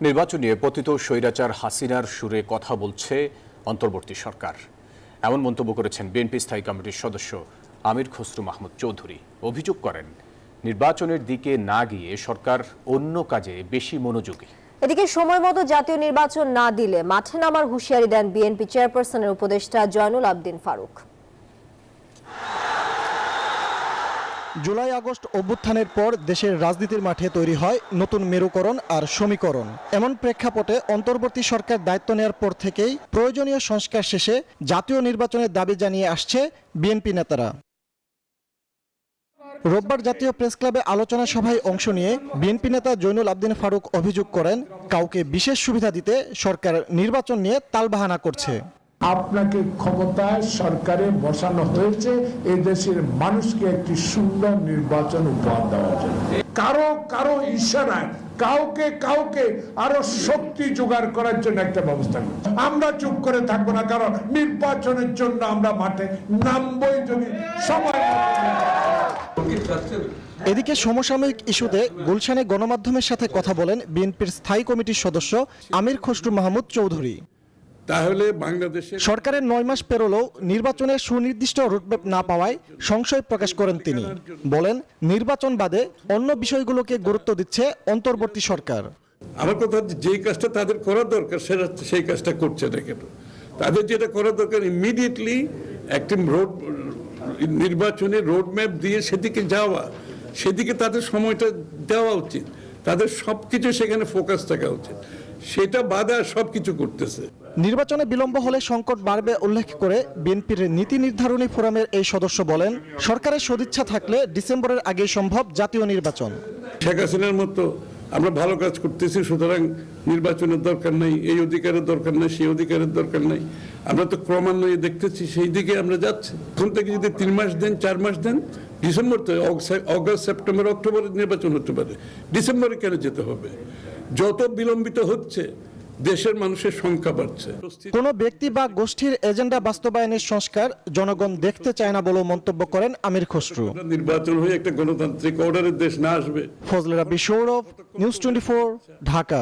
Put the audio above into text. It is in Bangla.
নির্বাচন নিয়ে পতিত স্বৈরাচার হাসিনার সুরে কথা বলছে অন্তর্বর্তী সরকার, এমন মন্তব্য করেছেন বিএনপি স্থায়ী কমিটির সদস্য আমির খসরু মাহমুদ চৌধুরী। অভিযোগ করেন, নির্বাচনের দিকে না গিয়ে সরকার অন্য কাজে বেশি মনোযোগী। এদিকে সময় মতো জাতীয় নির্বাচন না দিলে মাঠে নামার হুঁশিয়ারি দেন বিএনপি চেয়ারপারসনের উপদেষ্টা জয়নুল আবদিন ফারুক। জুলাই আগস্ট অভ্যুত্থানের পর দেশের রাজনীতির মাঠে তৈরি হয় নতুন মেরুকরণ আর সমীকরণ। এমন প্রেক্ষাপটে অন্তর্বর্তী সরকার দায়িত্ব নেওয়ার পর থেকেই প্রয়োজনীয় সংস্কার শেষে জাতীয় নির্বাচনের দাবি জানিয়ে আসছে বিএনপি নেতারা। রোববার জাতীয় প্রেস ক্লাবে আলোচনা সভায় অংশ নিয়ে বিএনপি নেতা জয়নুল আবদিন ফারুক অভিযোগ করেন, কাউকে বিশেষ সুবিধা দিতে সরকার নির্বাচন নিয়ে তালবাহানা করছে। আপনাকে ক্ষমতায় সরকারে বসানো হয়েছে এই দেশের মানুষকে একটি সুন্দর নির্বাচন উপহার দেওয়ার জন্য। কারো ইশারায় কাউকে আরো শক্তি জোগাড় করার জন্য একটা ব্যবস্থা করছে। আমরা চুপ করে থাকবো না, কারণ নির্বাচনের জন্য আমরা মাঠে নামবই যদি সময়। এদিকে সমসাময়িক ইস্যুতে গুলশানে গণমাধ্যমের সাথে কথা বলেন বিএনপির স্থায়ী কমিটির সদস্য আমির খসরু মাহমুদ চৌধুরী। তাহলে বাংলাদেশের সরকারের 9 মাস পেরোলেও নির্বাচনের সুনির্দিষ্ট রুটম্যাপ না পাওয়ায় সংশয় প্রকাশ করেন তিনি। বলেন, নির্বাচন বাদে অন্য বিষয়গুলোকে গুরুত্ব দিচ্ছে অন্তর্বর্তী সরকার। আমার কথা, যেই কাজটা তাদের করা দরকার সেটা সেই কাজটা করছে না কেন? তাদের যেটা করা দরকার, ইমিডিয়েটলি একটি নির্বাচনের রোডম্যাপ দিয়ে সেদিকে যাওয়া, সেদিকে তাদের সময়টা দেওয়া উচিত, তাদের সবকিছু সেখানে ফোকাস থাকা উচিত। সেটা বাদে আর সবকিছু করতেছে। নির্বাচনে বিলম্ব হলে সংকট বাড়বে উল্লেখ করে বিএনপির নীতি নির্ধারণী ফোরামের এই সদস্য বলেন, সরকারের সদিচ্ছা থাকলে ডিসেম্বরের আগে সম্ভব জাতীয় নির্বাচন। শেখ হাসিনার মতো আমরা ভালো কাজ করতেছি, সুতরাং নির্বাচনের দরকার নাই, এই অধিকারের দরকার নাই, সেই অধিকারের দরকার নাই। আমরা তো ক্রমান্বয়ে দেখতেছি সেই দিকে আমরা যাচ্ছি। এখন থেকে যদি 3 মাস দেন, 4 মাস দেন, ডিসেম্বর তো অগস্ট, সেপ্টেম্বর, অক্টোবরে নির্বাচন হতে পারে। ডিসেম্বরে কেন যেতে হবে? যত বিলম্বিত হচ্ছে দেশের মানুষের সংখ্যা বাড়ছে। কোনো ব্যক্তি বা গোষ্ঠীর এজেন্ডা বাস্তবায়নের সংস্কার জনগণ দেখতে চায় না বলেও মন্তব্য করেন আমির খসরু। নির্বাচন হয়ে একটা গণতান্ত্রিক অর্ডারের দেশ না আসবে। ফজলে রাব্বি সৌরভ, নিউজ 24, ঢাকা।